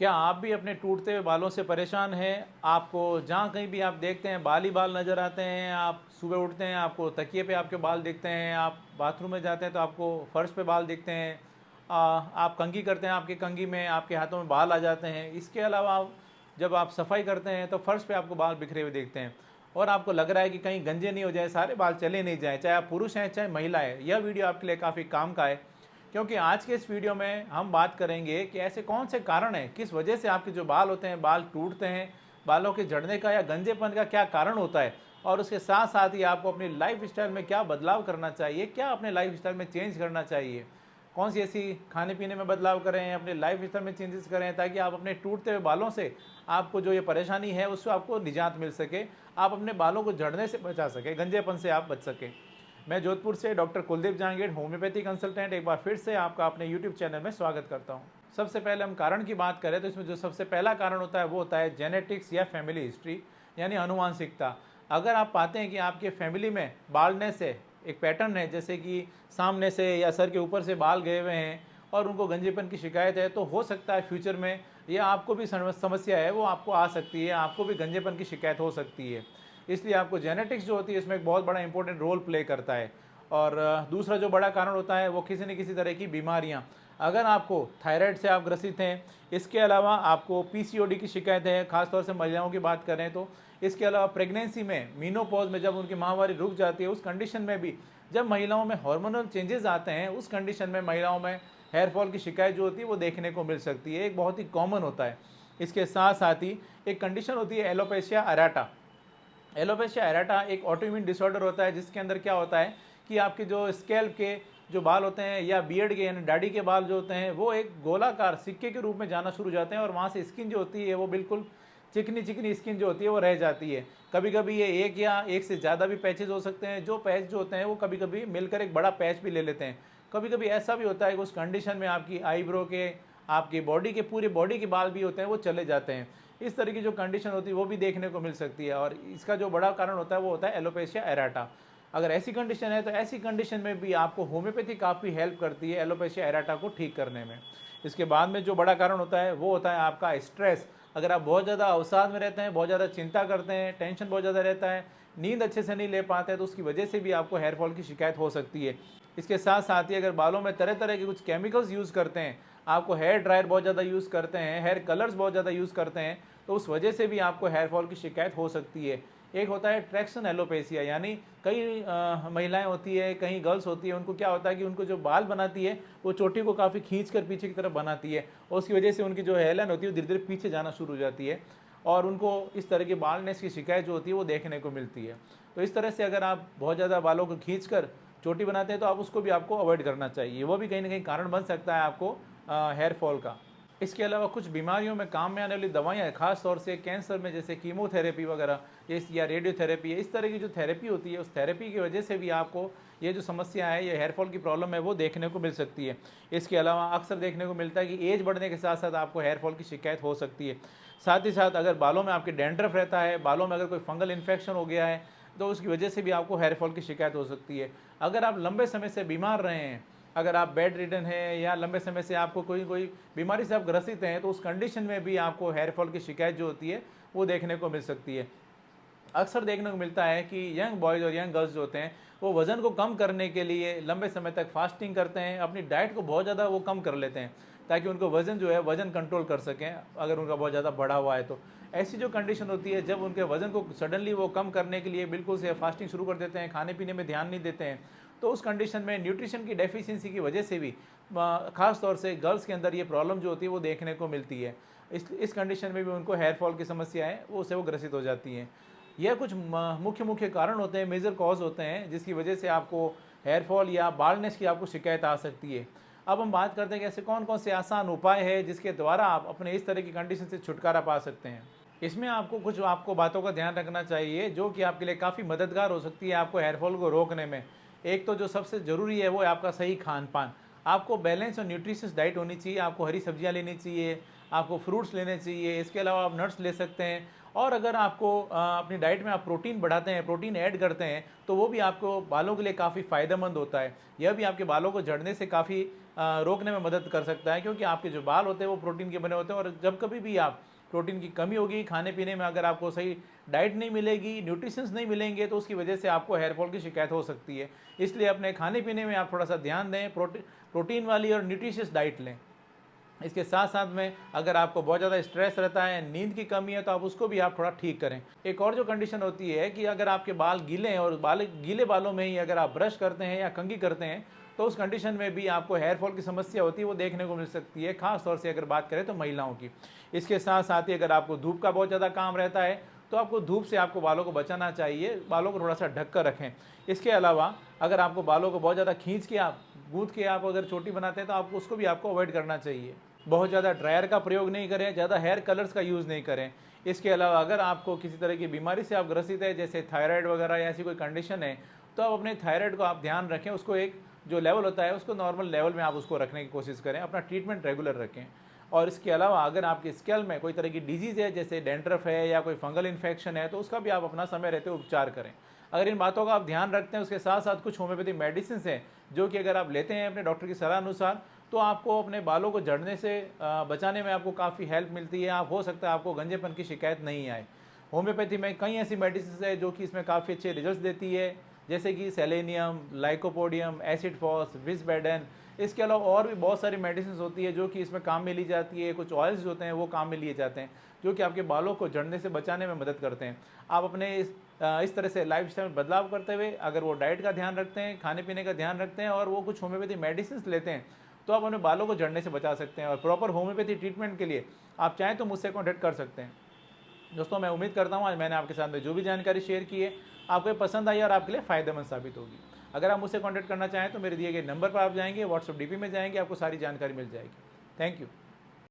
क्या आप भी अपने टूटते हुए बालों से परेशान हैं? आपको जहाँ कहीं भी आप देखते हैं बाल ही बाल नज़र आते हैं, आप सुबह उठते हैं आपको तकिए पे आपके बाल दिखते हैं, आप बाथरूम में जाते हैं तो आपको फर्श पे बाल दिखते हैं, आप कंघी करते हैं आपकी कंघी में आपके हाथों में बाल आ जाते हैं। इसके अलावा जब आप सफाई करते हैं तो फर्श पे आपको बाल बिखरे हुए दिखते हैं और आपको लग रहा है कि कहीं गंजे नहीं हो जाए, सारे बाल चले नहीं जाएँ, चाहे आप पुरुष हैं चाहे महिला है। यह वीडियो आपके लिए काफ़ी काम का है, क्योंकि आज के इस वीडियो में हम बात करेंगे कि ऐसे कौन से कारण हैं, किस वजह से आपके जो बाल होते हैं बाल टूटते हैं, बालों के झड़ने का या गंजेपन का क्या कारण होता है, और उसके साथ साथ ही आपको अपनी लाइफ स्टाइल में क्या बदलाव करना चाहिए, क्या अपने लाइफ स्टाइल में चेंज करना चाहिए, कौन सी ऐसी खाने पीने में बदलाव करें, अपने लाइफ स्टाइल में चेंजेस करें ताकि आप अपने टूटते हुए बालों से आपको जो ये परेशानी है उससे आपको निजात मिल सके, आप अपने बालों को झड़ने से बचा सके, गंजेपन से आप बच सकें। मैं जोधपुर से doctor Kuldeep Jahangir, homeopathy consultant, एक बार फिर से आपका अपने यूट्यूब चैनल में स्वागत करता हूं। सबसे पहले हम कारण की बात करें तो इसमें जो सबसे पहला कारण होता है वो होता है जेनेटिक्स या फैमिली हिस्ट्री, यानी आनुवांशिकता। अगर आप पाते हैं कि आपके फैमिली में बाल्डनेस है, एक पैटर्न है, जैसे कि सामने से या सर के ऊपर से बाल गए हुए हैं और उनको गंजेपन की शिकायत है, तो हो सकता है फ्यूचर में या आपको भी समस्या है वो आपको आ सकती है, आपको भी गंजेपन की शिकायत हो सकती है। इसलिए आपको जेनेटिक्स जो होती है इसमें एक बहुत बड़ा इंपॉर्टेंट रोल प्ले करता है। और दूसरा जो बड़ा कारण होता है वो किसी न किसी तरह की बीमारियां। अगर आपको थायराइड से आप ग्रसित हैं, इसके अलावा आपको पीसीओडी की शिकायत है, खासतौर से महिलाओं की बात करें तो, इसके अलावा प्रेगनेंसी में, मीनोपॉज में जब उनकी माहवारी रुक जाती है उस कंडीशन में भी, जब महिलाओं में हार्मोनल चेंजेस आते हैं उस कंडीशन में महिलाओं में हेयर फॉल की शिकायत जो होती है वो देखने को मिल सकती है, एक बहुत ही कॉमन होता है। इसके साथ साथ ही एक कंडीशन होती है एलोपेशिया अरेटा। एलोपेशिया एरेटा एक ऑटोइम्यून डिसऑर्डर होता है जिसके अंदर क्या होता है कि आपके जो स्कैल्प के जो बाल होते हैं या बियर्ड के यानी दाढ़ी के बाल जो होते हैं वो एक गोलाकार सिक्के के रूप में जाना शुरू हो जाते हैं और वहाँ से स्किन जो होती है वो बिल्कुल चिकनी चिकनी स्किन जो होती है वो रह जाती है। कभी कभी ये एक या एक से ज़्यादा भी पैचेज हो सकते हैं, जो पैच जो होते हैं वो कभी कभी मिलकर एक बड़ा पैच भी ले लेते हैं। कभी कभी ऐसा भी होता है कि उस कंडीशन में आपकी आईब्रो के, आपकी बॉडी के, पूरे बॉडी के बाल भी होते हैं वो चले जाते हैं। इस तरह की जो कंडीशन होती है वो भी देखने को मिल सकती है और इसका जो बड़ा कारण होता है वो होता है एलोपेशिया एराटा। अगर ऐसी कंडीशन है तो ऐसी कंडीशन में भी आपको होम्योपैथी काफ़ी हेल्प करती है एलोपेशिया एराटा को ठीक करने में। इसके बाद में जो बड़ा कारण होता है वो होता है आपका स्ट्रेस। अगर आप बहुत ज़्यादा अवसाद में रहते हैं, बहुत ज़्यादा चिंता करते हैं, टेंशन बहुत ज़्यादा रहता है, नींद अच्छे से नहीं ले पाते हैं, तो उसकी वजह से भी आपको हेयर फॉल की शिकायत हो सकती है। इसके साथ साथ ही अगर बालों में तरह तरह के कुछ केमिकल्स यूज़ करते हैं, आपको हेयर ड्रायर बहुत ज़्यादा यूज़ करते हैं, हेयर कलर्स बहुत ज़्यादा यूज़ करते हैं, तो उस वजह से भी आपको हेयर फॉल की शिकायत हो सकती है। एक होता है ट्रैक्शन एलोपेशिया, यानी कई महिलाएं होती है, कई गर्ल्स होती है, उनको क्या होता है कि उनको जो बाल बनाती है वो चोटी को काफ़ी खींच कर पीछे की तरफ बनाती है और उसकी वजह से उनकी जो हेयरलाइन होती है वो धीरे धीरे पीछे जाना शुरू हो जाती है और उनको इस तरह के बालनेस की शिकायत जो होती है वो देखने को मिलती है। तो इस तरह से अगर आप बहुत ज़्यादा बालों को खींच कर चोटी बनाते हैं तो आप उसको भी आपको अवॉइड करना चाहिए, वो भी कहीं ना कहीं कारण बन सकता है आपको हेयर फॉल का। इसके अलावा कुछ बीमारियों में काम में आने वाली दवाइयाँ हैं, खास तौर से कैंसर में जैसे कीमोथेरेपी वगैरह या रेडियोथेरेपी है, इस तरह की जो थेरेपी होती है उस थेरेपी की वजह से भी आपको ये जो समस्या है, ये हेयर फॉल की प्रॉब्लम है, वो देखने को मिल सकती है। इसके अलावा अक्सर देखने को मिलता है कि एज बढ़ने के साथ साथ आपको हेयर फॉल की शिकायत हो सकती है। साथ ही साथ अगर बालों में आपके डैंड्रफ रहता है, बालों में अगर कोई फंगल इन्फेक्शन हो गया है तो उसकी वजह से भी आपको हेयर फॉल की शिकायत हो सकती है। अगर आप लंबे समय से बीमार रहे हैं, अगर आप बेड रिडन हैं या लंबे समय से आपको कोई कोई बीमारी से आप ग्रसित हैं, तो उस कंडीशन में भी आपको हेयर फॉल की शिकायत जो होती है वो देखने को मिल सकती है। अक्सर देखने को मिलता है कि यंग बॉयज़ और यंग गर्ल्स जो होते हैं वो वज़न को कम करने के लिए लंबे समय तक फास्टिंग करते हैं, अपनी डाइट को बहुत ज़्यादा वो कम कर लेते हैं ताकि उनको वज़न जो है वज़न कंट्रोल कर सकें, अगर उनका बहुत ज़्यादा बढ़ा हुआ है तो। ऐसी जो कंडीशन होती है जब उनके वज़न को सडनली वो कम करने के लिए बिल्कुल से फास्टिंग शुरू कर देते हैं, खाने पीने में ध्यान नहीं देते हैं, तो उस कंडीशन में न्यूट्रिशन की डेफिशिएंसी की वजह से भी ख़ास तौर से गर्ल्स के अंदर ये प्रॉब्लम जो होती है वो देखने को मिलती है। इस कंडीशन में भी उनको हेयर फॉल की समस्या है वो उससे वो ग्रसित हो जाती हैं। यह कुछ मुख्य मुख्य कारण होते हैं, मेजर कॉज होते हैं जिसकी वजह से आपको हेयर फॉल या बाल्डनेस की आपको शिकायत आ सकती है। अब हम बात करते हैं कि ऐसे कौन कौन से आसान उपाय हैं जिसके द्वारा आप अपने इस तरह की कंडीशन से छुटकारा पा सकते हैं। इसमें आपको कुछ आपको बातों का ध्यान रखना चाहिए जो कि आपके लिए काफ़ी मददगार हो सकती है आपको हेयर फॉल को रोकने में। एक तो जो सबसे ज़रूरी है वो है आपका सही खान पान। आपको बैलेंस और न्यूट्रिशियस डाइट होनी चाहिए, आपको हरी सब्जियां लेनी चाहिए, आपको फ्रूट्स लेने चाहिए, इसके अलावा आप नट्स ले सकते हैं। और अगर आपको अपनी डाइट में आप प्रोटीन बढ़ाते हैं, प्रोटीन ऐड करते हैं, तो वो भी आपको बालों के लिए काफ़ी फ़ायदेमंद होता है। यह भी आपके बालों को झड़ने से काफ़ी रोकने में मदद कर सकता है, क्योंकि आपके जो बाल होते हैं वो प्रोटीन के बने होते हैं। और जब कभी भी आप प्रोटीन की कमी होगी खाने पीने में, अगर आपको सही डाइट नहीं मिलेगी, न्यूट्रिशंस नहीं मिलेंगे, तो उसकी वजह से आपको हेयर फॉल की शिकायत हो सकती है। इसलिए अपने खाने पीने में आप थोड़ा सा ध्यान दें, प्रोटीन वाली और न्यूट्रिशियस डाइट लें। इसके साथ साथ में अगर आपको बहुत ज़्यादा स्ट्रेस रहता है, नींद की कमी है, तो आप उसको भी आप थोड़ा ठीक करें। एक और जो कंडीशन होती है कि अगर आपके बाल गीले हैं और गीले बालों में ही अगर आप ब्रश करते हैं या कंघी करते हैं, तो उस कंडीशन में भी आपको हेयर फॉल की समस्या होती है, वो देखने को मिल सकती है, खास तौर से अगर बात करें तो महिलाओं की। इसके साथ साथ ही अगर आपको धूप का बहुत ज़्यादा काम रहता है, तो आपको धूप से आपको बालों को बचाना चाहिए, बालों को थोड़ा सा ढक कर रखें। इसके अलावा अगर आपको बालों को बहुत ज़्यादा खींच के आप गूंथ के आप अगर चोटी बनाते हैं, तो आपको उसको भी आपको अवॉइड करना चाहिए। बहुत ज़्यादा ड्रायर का प्रयोग नहीं करें, ज़्यादा हेयर कलर्स का यूज़ नहीं करें। इसके अलावा अगर आपको किसी तरह की बीमारी से आप ग्रसित है, जैसे थायराइड वगैरह या ऐसी कोई कंडीशन है, तो आप अपने थायराइड को आप ध्यान रखें, उसको एक जो लेवल होता है उसको नॉर्मल लेवल में आप उसको रखने की कोशिश करें, अपना ट्रीटमेंट रेगुलर रखें। और इसके अलावा अगर आपके स्कैल्प में कोई तरह की डिजीज़ है, जैसे डेंड्रफ है या कोई फंगल इन्फेक्शन है, तो उसका भी आप अपना समय रहते उपचार करें। अगर इन बातों का आप ध्यान रखते हैं, उसके साथ साथ कुछ होम्योपैथिक मेडिसिन हैं जो कि अगर आप लेते हैं अपने डॉक्टर की सलाह अनुसार, तो आपको अपने बालों को झड़ने से बचाने में आपको काफ़ी हेल्प मिलती है। आप हो सकता है आपको गंजेपन की शिकायत नहीं आए। होम्योपैथी में कई ऐसी मेडिसिन है जो कि इसमें काफ़ी अच्छे रिजल्ट्स देती है, जैसे कि सेलेनियम, लाइकोपोडियम, एसिड फॉस, विस्बेडन। इसके अलावा और भी बहुत सारी मेडिसिन होती है जो कि इसमें काम में ली जाती है। कुछ ऑयल्स होते हैं वो काम में लिए जाते हैं, जो कि आपके बालों को झड़ने से बचाने में मदद करते हैं। आप अपने इस तरह से लाइफस्टाइल में बदलाव करते हुए अगर वो डाइट का ध्यान रखते हैं, खाने पीने का ध्यान रखते हैं और वो कुछ होम्योपैथी मेडिसिन लेते हैं, तो आप अपने बालों को झड़ने से बचा सकते हैं। और प्रॉपर होम्योपैथी ट्रीटमेंट के लिए आप चाहें तो मुझसे कॉन्टैक्ट कर सकते हैं। दोस्तों, मैं उम्मीद करता हूँ आज मैंने आपके साथ में जो भी जानकारी शेयर की है आपको ये पसंद आई और आपके लिए फ़ायदेमंद साबित होगी। अगर आप मुझसे कॉन्टैक्ट करना चाहें तो मेरे दिए गए नंबर पर आप जाएंगे, व्हाट्सएप डीपी में जाएंगे, आपको सारी जानकारी मिल जाएगी। Thank you.